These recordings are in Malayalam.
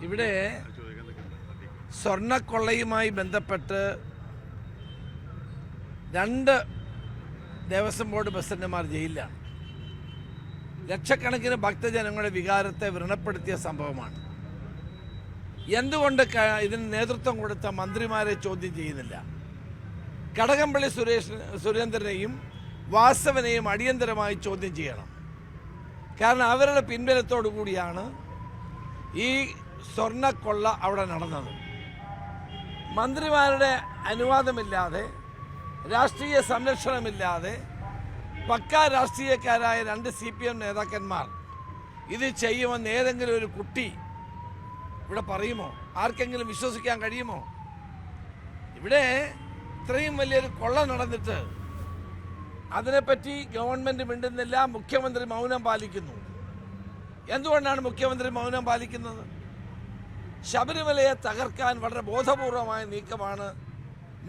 ഇവിടെ സ്വർണ്ണക്കൊള്ളയുമായി ബന്ധപ്പെട്ട് 2 ദേവസ്വം ബോർഡ് പ്രസിഡന്റുമാർ ജയിലിലാണ്. ലക്ഷക്കണക്കിന് ഭക്തജനങ്ങളുടെ വികാരത്തെ വ്രണപ്പെടുത്തിയ സംഭവമാണ്. എന്തുകൊണ്ട് ഇതിന് നേതൃത്വം കൊടുത്ത മന്ത്രിമാരെ ചോദ്യം ചെയ്യുന്നില്ല? കടകംപള്ളി സുരേന്ദ്രനെയും വാസവനെയും അടിയന്തരമായി ചോദ്യം ചെയ്യണം. കാരണം അവരുടെ പിൻബലത്തോടു കൂടിയാണ് ഈ സ്വർണ്ണക്കൊള്ള അവിടെ നടന്നത്. മന്ത്രിമാരുടെ അനുവാദമില്ലാതെ, രാഷ്ട്രീയ സംരക്ഷണമില്ലാതെ പക്കാ രാഷ്ട്രീയക്കാരായ 2 CPM നേതാക്കന്മാർ ഇത് ചെയ്യുമെന്ന് ഏതെങ്കിലും ഒരു കുട്ടി ഇവിടെ പറയുമോ? ആർക്കെങ്കിലും വിശ്വസിക്കാൻ കഴിയുമോ? ഇവിടെ ഇത്രയും വലിയൊരു കൊള്ള നടന്നിട്ട് അതിനെപ്പറ്റി ഗവൺമെൻറ് മിണ്ടുന്നില്ല, മുഖ്യമന്ത്രി മൗനം പാലിക്കുന്നു. എന്തുകൊണ്ടാണ് മുഖ്യമന്ത്രി മൗനം പാലിക്കുന്നത്? ശബരിമലയെ തകർക്കാൻ വളരെ ബോധപൂർവമായ നീക്കമാണ്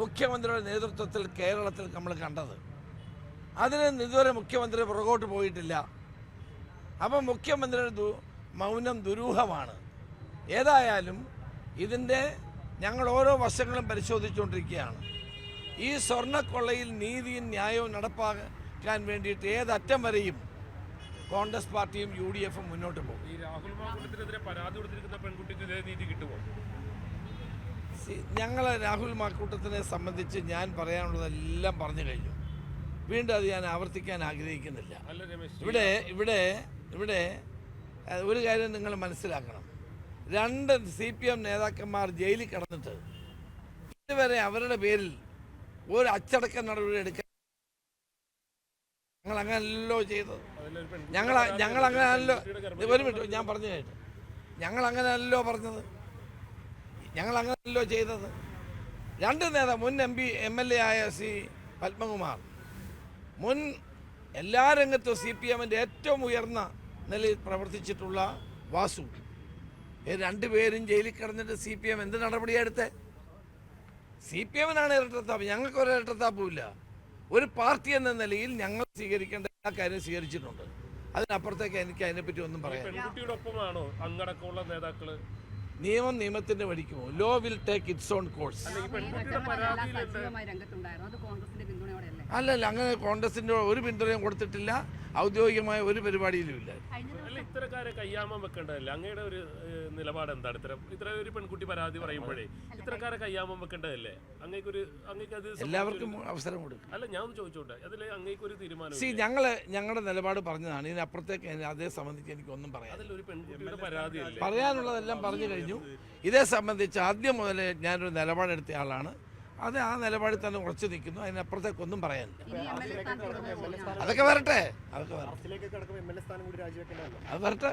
മുഖ്യമന്ത്രിയുടെ നേതൃത്വത്തിൽ കേരളത്തിൽ നമ്മൾ കണ്ടത്. അതിന് ഇതുവരെ മുഖ്യമന്ത്രി പുറകോട്ട് പോയിട്ടില്ല. അപ്പം മുഖ്യമന്ത്രിയുടെ മൗനം ദുരൂഹമാണ്. ഏതായാലും ഇതിൻ്റെ ഞങ്ങൾ ഓരോ വശങ്ങളും പരിശോധിച്ചുകൊണ്ടിരിക്കുകയാണ്. ഈ സ്വർണ്ണക്കൊള്ളയിൽ നീതിയും ന്യായവും നടപ്പാക്കാൻ വേണ്ടിയിട്ട് ഏതറ്റം വരെയും കോൺഗ്രസ് പാർട്ടിയും UDF മുന്നോട്ട് പോകും. ഈ രാഹുൽ മാക്കൂട്ടത്തിനെതിരെ പരാതി കൊടുത്തിരിക്കുന്ന പെൺകുട്ടിക്ക് ഇതേ നീതി കിട്ടുമോ? ഞങ്ങൾ രാഹുൽ മാക്കൂട്ടത്തിനെ സംബന്ധിച്ച് ഞാൻ പറയാനുള്ളതെല്ലാം പറഞ്ഞു കഴിഞ്ഞു. വീണ്ടും അത് ഞാൻ ആവർത്തിക്കാൻ ആഗ്രഹിക്കുന്നില്ല. ഇവിടെ ഒരു കാര്യം നിങ്ങൾ മനസ്സിലാക്കണം. 2 CPM നേതാക്കന്മാർ ജയിലിൽ കിടന്നിട്ട് ഇതുവരെ അവരുടെ പേരിൽ ഒരു അച്ചടക്ക നടപടി എടുക്കാൻ ഞങ്ങൾ അങ്ങനല്ലോ ചെയ്തത്. ഞങ്ങൾ അങ്ങനെയല്ലോ. ഒരു മിനിറ്റ്, ഞാൻ പറഞ്ഞു കഴിഞ്ഞു. ഞങ്ങൾ അങ്ങനെയല്ലോ പറഞ്ഞത്, ഞങ്ങൾ അങ്ങനെയല്ലോ ചെയ്തത്. 2 നേതാവ്, മുൻ MLA ആയ ശ്രീ പത്മകുമാർ, മുൻ എല്ലാ രംഗത്തും CPMൻ്റെ ഏറ്റവും ഉയർന്ന നിലയിൽ പ്രവർത്തിച്ചിട്ടുള്ള വാസു, 2 പേരും ജയിലിൽ കിടന്നിട്ട് CPM എന്ത് നടപടിയാണ് എടുത്തത്? CPMനാണ് ഇരട്ടത്താപ്പ്, ഞങ്ങൾക്കൊരു ഇരട്ടത്താപ്പുമില്ല. ഒരു പാർട്ടി എന്ന നിലയിൽ ഞങ്ങൾ സ്വീകരിക്കേണ്ട എല്ലാ കാര്യം സ്വീകരിച്ചിട്ടുണ്ട്. അതിനപ്പുറത്തേക്ക് എനിക്ക് അതിനെപ്പറ്റി ഒന്നും പറയാം. നിയമം നിയമത്തിന്റെ വഴിക്കുമോ? Law will take its own course. അല്ലല്ല, അങ്ങനെ കോൺഗ്രസിന്റെ ഒരു പിന്തുണയും കൊടുത്തിട്ടില്ല. ഔദ്യോഗികമായ ഒരു പരിപാടിയിലും ഇല്ല. ഇത്തരക്കാരെ കയ്യാമം വെക്കേണ്ടതല്ലേ? അങ്ങയുടെ ഒരു നിലപാട് എന്താണ്? ഇത്ര ഒരു പെൺകുട്ടി പരാതി പറയുമ്പോഴേ ഇത്തരക്കാരെ കയ്യാമം വെക്കേണ്ടതല്ലേ? അങ്ങേക്കത് എല്ലാവർക്കും അവസരം കൊടുക്കും. അല്ല, ഞാൻ ചോദിച്ചോട്ടെ, അതിൽ അങ്ങേക്കൊരു തീരുമാനം? ഞങ്ങളുടെ നിലപാട് പറഞ്ഞതാണ്. ഇതിനപ്പുറത്തേക്ക് അതേ സംബന്ധിച്ച് എനിക്കൊന്നും പറയാം. അതിലൊരു പെൺകുട്ടിയുടെ പരാതി പറയാനുള്ളതെല്ലാം പറഞ്ഞു കഴിഞ്ഞു. ഇതേ സംബന്ധിച്ച് ആദ്യം മുതലേ ഞാനൊരു നിലപാടെടുത്ത ആളാണ്. അത് ആ നിലപാടിൽ തന്നെ ഉറച്ചു നിൽക്കുന്നു. അതിനപ്പുറത്തേക്കൊന്നും പറയാനില്ല. അതൊക്കെ വരട്ടെ, അത് വരട്ടെ.